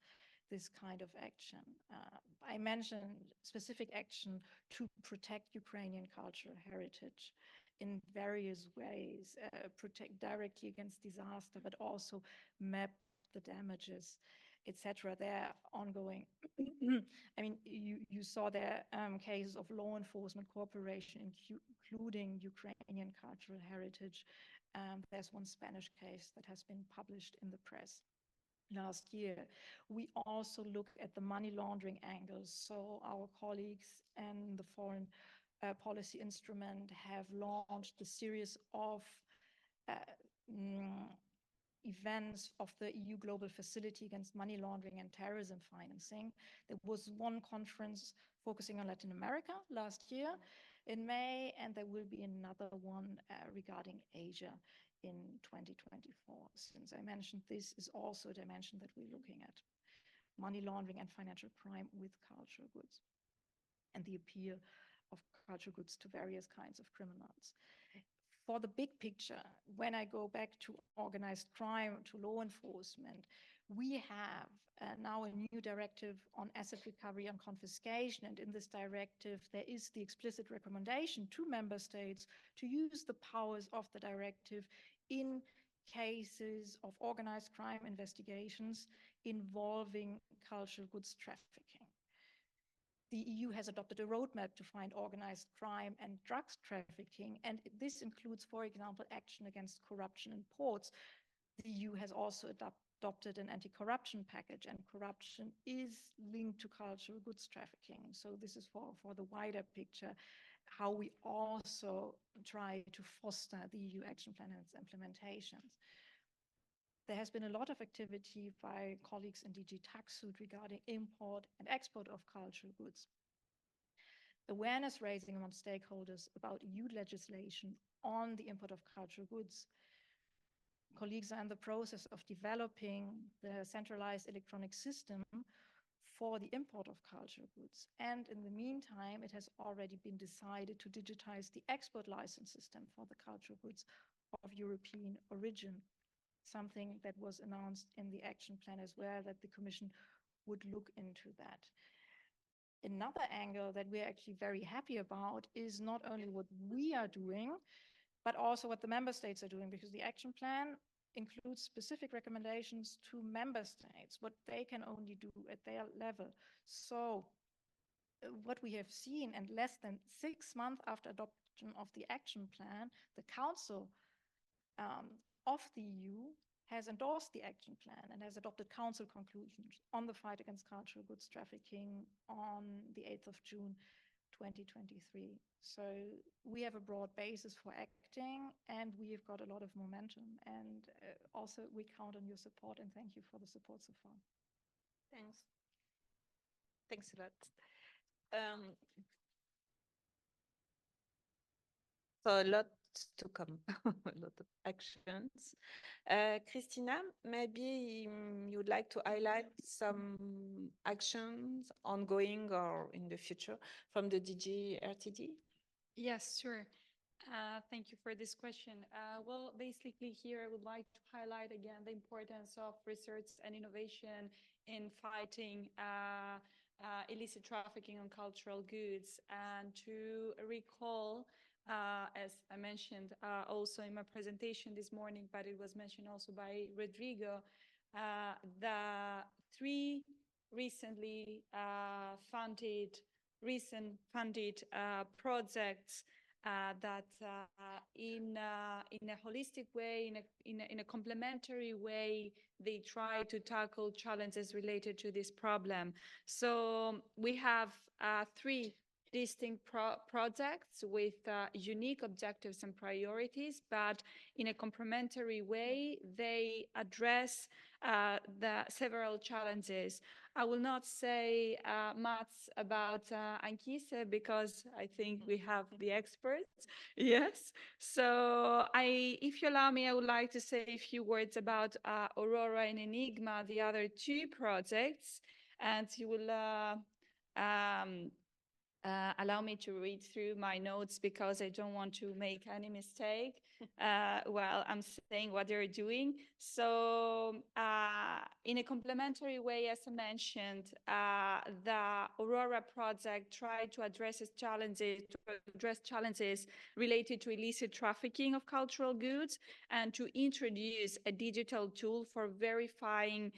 this kind of action. I mentioned specific action to protect Ukrainian cultural heritage in various ways, protect directly against disaster, but also map the damages, etc. They're ongoing. I mean, you saw there cases of law enforcement cooperation, including Ukrainian cultural heritage. There's one Spanish case that has been published in the press last year. We also look at the money laundering angles. So our colleagues and the foreign policy instrument have launched a series of events of the EU Global Facility Against Money Laundering and Terrorism Financing. There was one conference focusing on Latin America last year in May, and there will be another one regarding Asia in 2024. Since I mentioned, this is also a dimension that we're looking at: money laundering and financial crime with cultural goods, and the appeal of cultural goods to various kinds of criminals. For the big picture, when I go back to organized crime, to law enforcement, we have now a new directive on asset recovery and confiscation. And in this directive, there is the explicit recommendation to member states to use the powers of the directive in cases of organized crime investigations involving cultural goods trafficking. The EU has adopted a roadmap to find organized crime and drugs trafficking, and this includes, for example, action against corruption in ports. The EU has also adopted an anti-corruption package, and corruption is linked to cultural goods trafficking. So this is for the wider picture, how we also try to foster the EU action plan and its implementations. There has been a lot of activity by colleagues in DG TaxSud regarding import and export of cultural goods. Awareness raising among stakeholders about EU legislation on the import of cultural goods. Colleagues are in the process of developing the centralized electronic system for the import of cultural goods. And in the meantime, it has already been decided to digitize the export license system for the cultural goods of European origin, something that was announced in the action plan as well, that the Commission would look into that. Another angle that we're actually very happy about is not only what we are doing, but also what the member states are doing, because the action plan includes specific recommendations to member states, what they can only do at their level. So what we have seen, and less than 6 months after adoption of the action plan, the Council of the EU has endorsed the action plan and has adopted Council conclusions on the fight against cultural goods trafficking on the 8th of June 2023. So we have a broad basis for acting, and we've got a lot of momentum, and also we count on your support, and thank you for the support so far. Thanks. Thanks a lot. So a lot to come, a lot of actions. Christina, maybe you'd like to highlight some actions ongoing or in the future from the DG RTD? Yes, sure. Thank you for this question. Well, basically here I would like to highlight again the importance of research and innovation in fighting illicit trafficking on cultural goods, and to recall, as I mentioned also in my presentation this morning, but it was mentioned also by Rodrigo, the 3 recently funded projects that in a holistic way, in a complementary way, they try to tackle challenges related to this problem. So we have 3 distinct projects with unique objectives and priorities, but in a complementary way, they address the several challenges. I will not say much about ANCHISE because I think we have the experts. Yes. So if you allow me, I would like to say a few words about Aurora and Enigma, the other 2 projects, and you will allow me to read through my notes because I don't want to make any mistake while I'm saying what they're doing. So in a complementary way, as I mentioned, the Aurora project tried to address challenges related to illicit trafficking of cultural goods, and to introduce a digital tool for verifying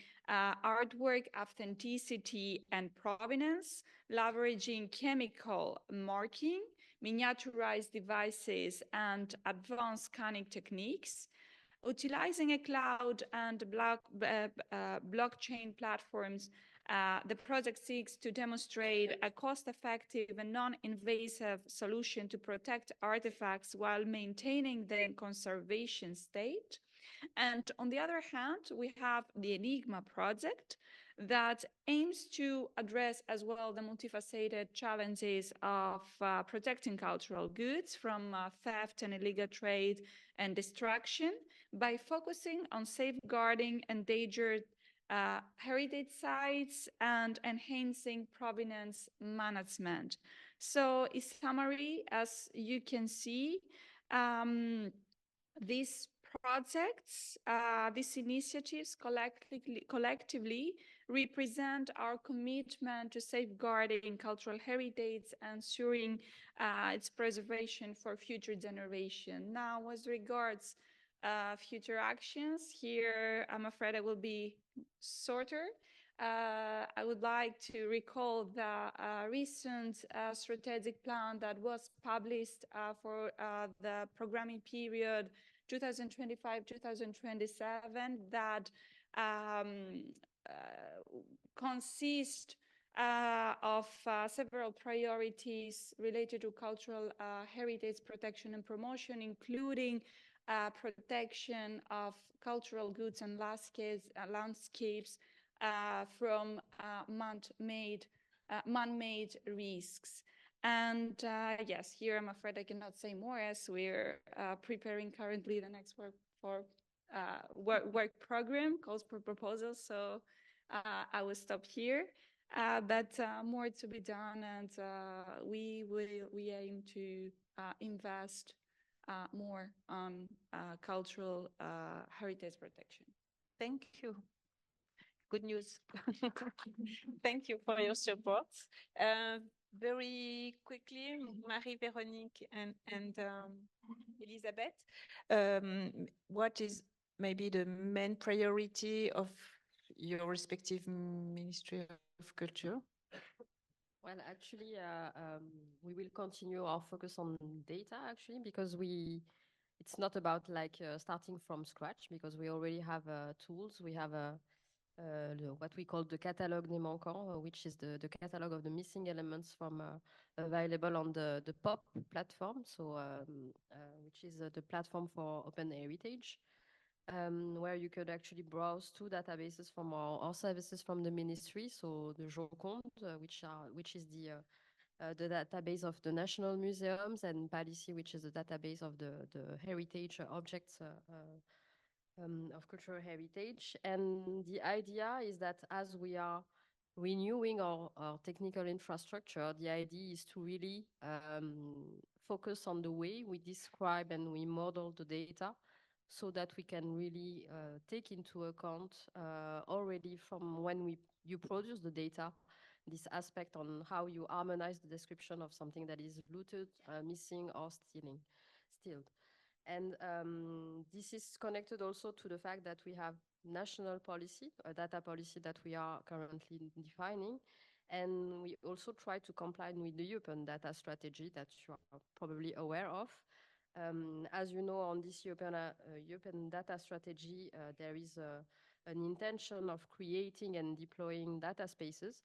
artwork authenticity and provenance, leveraging chemical marking, miniaturized devices, and advanced scanning techniques, utilizing a cloud and blockchain platforms. The project seeks to demonstrate a cost-effective and non-invasive solution to protect artifacts while maintaining their conservation state. And on the other hand, we have the Enigma project that aims to address as well the multifaceted challenges of protecting cultural goods from theft and illegal trade and destruction by focusing on safeguarding endangered heritage sites and enhancing provenance management. So in summary, as you can see, these projects, these initiatives collectively represent our commitment to safeguarding cultural heritage and ensuring its preservation for future generations. Now, as regards future actions. Here, I'm afraid I will be shorter. I would like to recall the recent strategic plan that was published for the programming period 2025-2027 that consists of several priorities related to cultural heritage protection and promotion, including protection of cultural goods and landscapes from man-made risks. And yes, here I'm afraid I cannot say more, as we're preparing currently the next work program calls for proposals. So I will stop here. But more to be done, and we aim to invest more on cultural heritage protection. Thank you. Good news. Thank you for your support. Very quickly, Marie-Véronique and Elisabeth, what is maybe the main priority of your respective Ministry of Culture? Well, actually, we will continue our focus on data, actually, because it's not about like starting from scratch, because we already have tools. We have what we call the catalogue des manquants, which is the catalog of the missing elements from available on the POP platform, so which is the platform for open heritage, where you could actually browse two databases from our services from the ministry. So the Joconde, which is the database of the national museums, and Palais, which is the database of the heritage objects of cultural heritage. And the idea is that as we are renewing our technical infrastructure, the idea is to really focus on the way we describe and we model the data, so that we can really take into account already from when you produce the data, this aspect on how you harmonize the description of something that is looted, missing, or stealed. And this is connected also to the fact that we have national policy, a data policy that we are currently defining. And we also try to comply with the European data strategy that you are probably aware of. As you know, on this European data strategy, there is an intention of creating and deploying data spaces,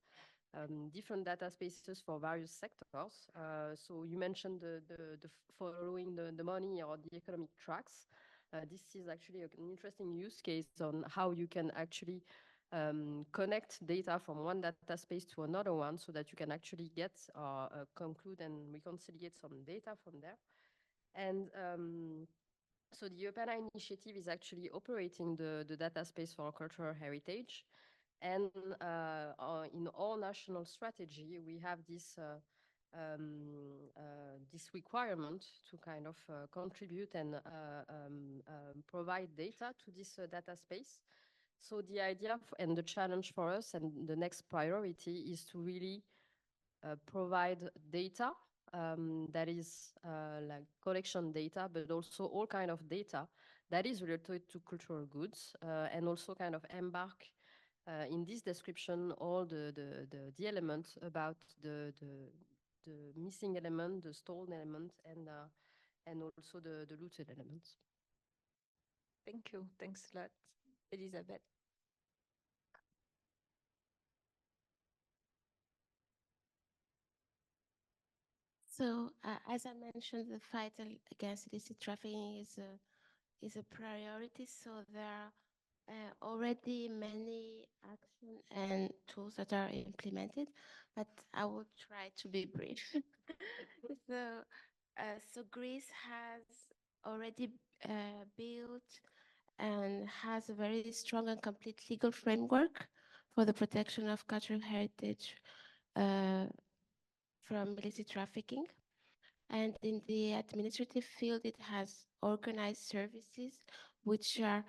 different data spaces for various sectors. So you mentioned the following the money or the economic tracks. This is actually an interesting use case on how you can actually connect data from one data space to another one, so that you can actually get conclude and reconcile some data from there. And so the European initiative is actually operating the data space for cultural heritage. And in our national strategy, we have this requirement to kind of contribute and provide data to this data space. So the idea and the challenge for us, and the next priority, is to really provide data that is like collection data, but also all kind of data that is related to cultural goods, and also kind of embark in this description all the elements about the missing element, the stolen element, and also the looted elements. Thank you. Thanks a lot, Elisabeth. So, as I mentioned, the fight against illicit trafficking is a priority. So there are already many actions and tools that are implemented, but I will try to be brief. So Greece has already built and has a very strong and complete legal framework for the protection of cultural heritage from illicit trafficking. And in the administrative field, it has organized services which are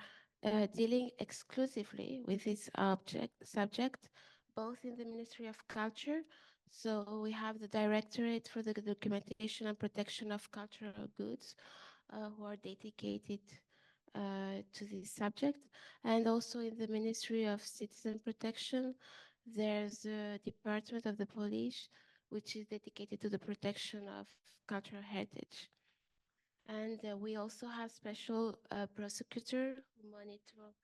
dealing exclusively with this subject, both in the Ministry of Culture. So we have the Directorate for the Documentation and Protection of Cultural Goods, who are dedicated to this subject. And also in the Ministry of Citizen Protection, there's a department of the police which is dedicated to the protection of cultural heritage. And we also have special prosecutor who monitor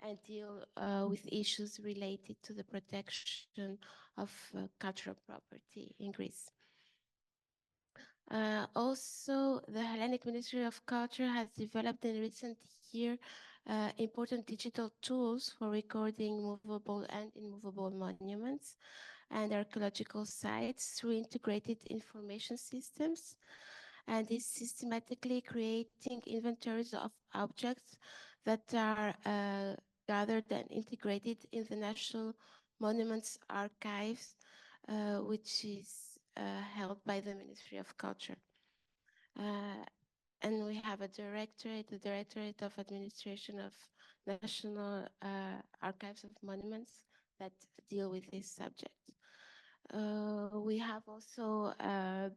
and deal with issues related to the protection of cultural property in Greece. Also, the Hellenic Ministry of Culture has developed in recent years important digital tools for recording movable and immovable monuments and archaeological sites through integrated information systems, and is systematically creating inventories of objects that are gathered and integrated in the National Monuments Archives, which is held by the Ministry of Culture. And we have a directorate, the Directorate of Administration of National Archives of Monuments that deal with this subject. We have also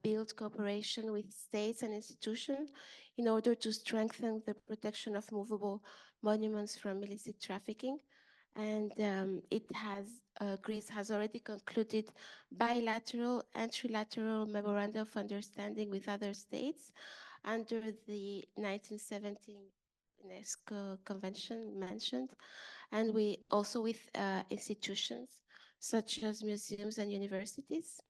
built cooperation with states and institutions in order to strengthen the protection of movable monuments from illicit trafficking. And Greece has already concluded bilateral and trilateral memoranda of understanding with other states under the 1917 UNESCO Convention mentioned, and we also with institutions such as museums and universities.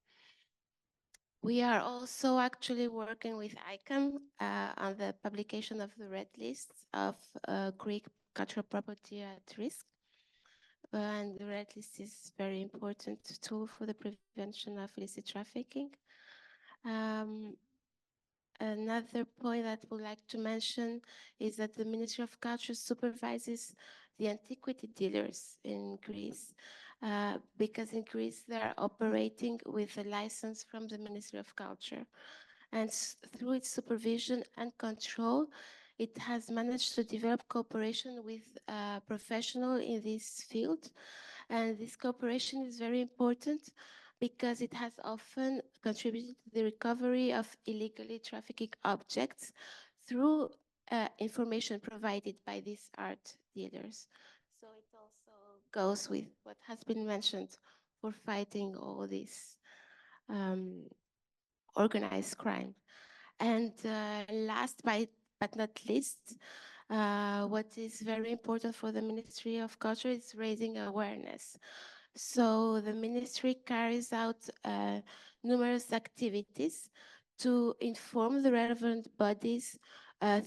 We are also actually working with ICAM on the publication of the red list of Greek cultural property at risk. And the red list is a very important tool for the prevention of illicit trafficking. Another point that I would like to mention is that the Ministry of Culture supervises the antiquity dealers in Greece, because in Greece they're operating with a license from the Ministry of Culture. And through its supervision and control, it has managed to develop cooperation with professionals in this field. And this cooperation is very important because it has often contributed to the recovery of illegally trafficked objects through information provided by these art dealers. So it also goes with what has been mentioned for fighting all this organized crime. And last but not least, what is very important for the Ministry of Culture is raising awareness. So the ministry carries out numerous activities to inform the relevant bodies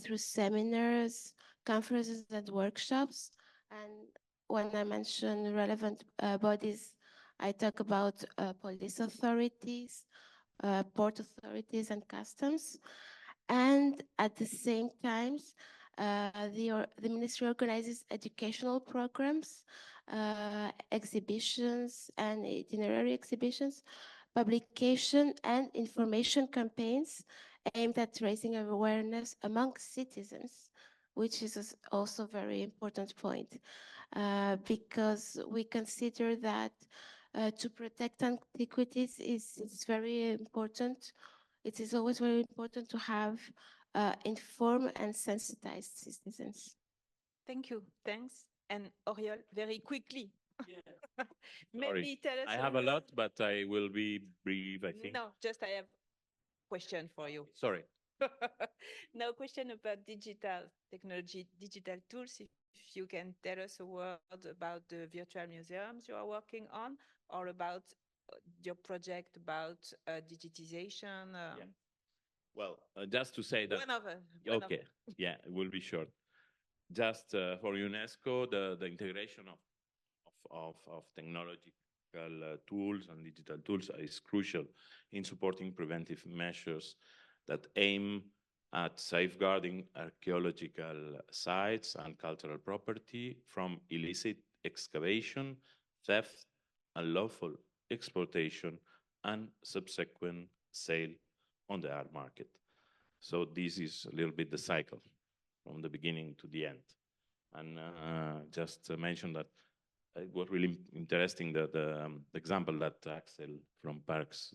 through seminars, conferences, and workshops. And when I mention relevant bodies, I talk about police authorities, port authorities, and customs. And at the same time, the ministry organizes educational programs, exhibitions and itinerary exhibitions, publication and information campaigns aimed at raising awareness among citizens, which is also a very important point, because we consider that to protect antiquities is very important. It is always very important to have informed and sensitized citizens. Thank you. Thanks. And Oriol, very quickly. Yeah. Maybe tell us. I have a lot, but I will be brief, I think. No, just I have question for you. Sorry. No question about digital technology, digital tools. If you can tell us a word about the virtual museums you are working on, or about your project about digitization. Yeah. Well, just to say that. Okay. Yeah, it will be short. Just for UNESCO, the integration of technological tools and digital tools is crucial in supporting preventive measures that aim at safeguarding archaeological sites and cultural property from illicit excavation, theft, unlawful exploitation, and subsequent sale on the art market. So this is a little bit the cycle from the beginning to the end. And just to mention that it was really interesting that the example that Axel from Parks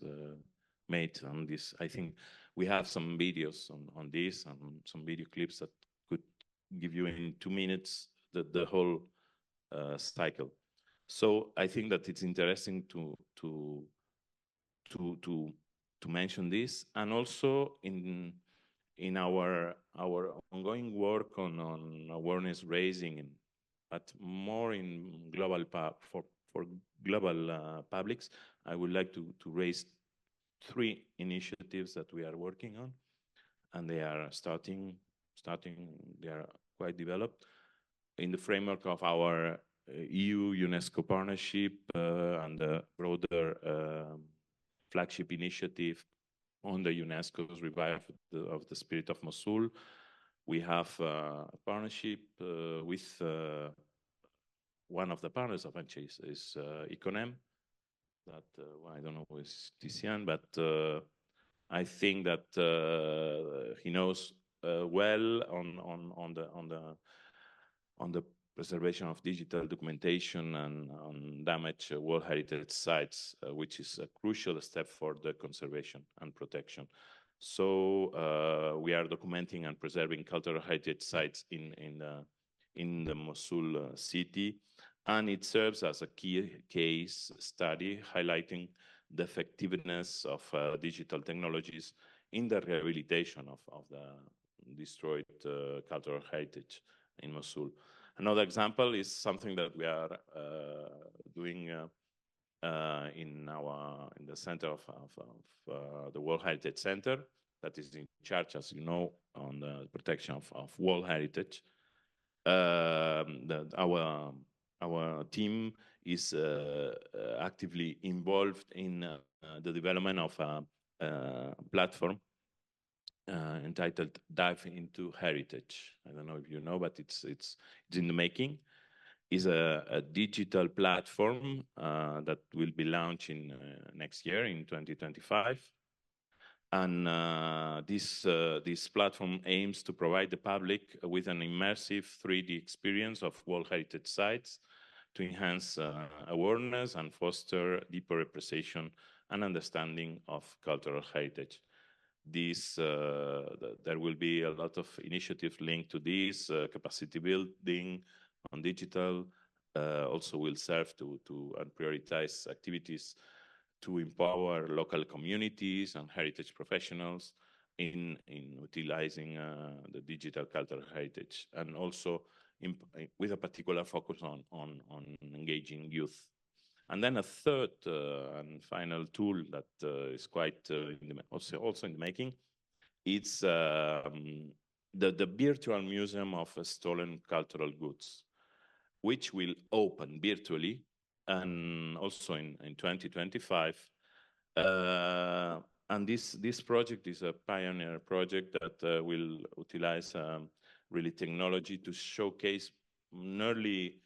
made on this. I think we have some videos on this and some video clips that could give you in 2 minutes the whole cycle. So I think that it's interesting to mention this, and also in our ongoing work on awareness raising, but more in global for global publics, I would like to raise 3 initiatives that we are working on, and they are starting. They are quite developed in the framework of our EU-UNESCO partnership and the broader flagship initiative on the UNESCO's revival of the spirit of Mosul. We have a partnership with one of the partners of ANCHISE is ICONEM. That I don't know who is Tizian, but I think that he knows well on the preservation of digital documentation and on damaged World Heritage sites, which is a crucial step for the conservation and protection. So we are documenting and preserving cultural heritage sites in the Mosul city, and it serves as a key case study highlighting the effectiveness of digital technologies in the rehabilitation of the destroyed cultural heritage in Mosul. Another example is something that we are doing in the center of the World Heritage Center, that is in charge, as you know, on the protection of World Heritage. Our team is actively involved in the development of a platform entitled Dive into Heritage. I don't know if you know, but it's in the making. It's a digital platform that will be launching next year in 2025. And this platform aims to provide the public with an immersive 3D experience of World Heritage sites to enhance awareness and foster deeper appreciation and understanding of cultural heritage. There will be a lot of initiatives linked to this, capacity building on digital, also will serve to prioritize activities to empower local communities and heritage professionals in utilizing the digital cultural heritage, and also with a particular focus on engaging youth. And then a third and final tool that is quite also in the making, it's the virtual museum of stolen cultural goods, which will open virtually and also in 2025. And this project is a pioneer project that will utilize really technology to showcase nearly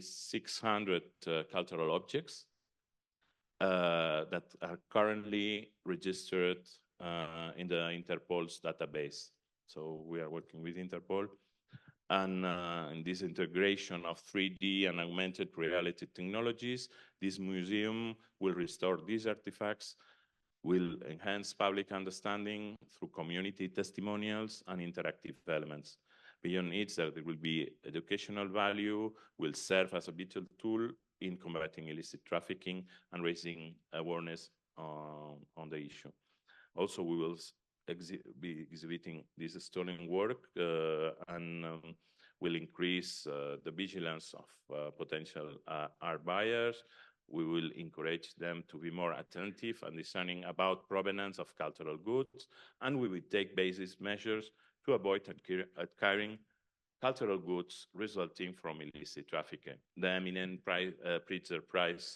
600 cultural objects that are currently registered in the Interpol's database. So we are working with Interpol, and in this integration of 3D and augmented reality technologies, this museum will restore these artifacts, will enhance public understanding through community testimonials and interactive elements. Beyond it, there will be educational value, will serve as a vital tool in combating illicit trafficking and raising awareness on the issue. Also, we will be exhibiting this stolen work and will increase the vigilance of potential art buyers. We will encourage them to be more attentive and discerning about provenance of cultural goods, and we will take basis measures to avoid acquiring cultural goods resulting from illicit trafficking. The eminent Pulitzer Prize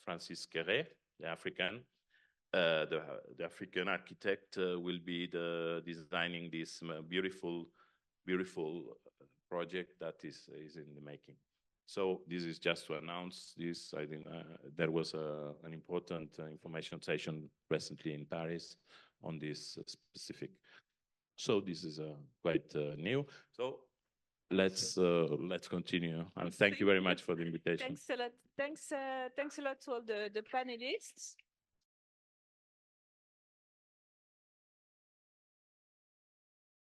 Francis Kéré, the African architect, will be designing this beautiful project that is in the making. So this is just to announce this. I think there was an important information session recently in Paris on this specific. So this is quite new. So let's continue. And thank you very much for the invitation. Thanks a lot. Thanks a lot to all the panelists.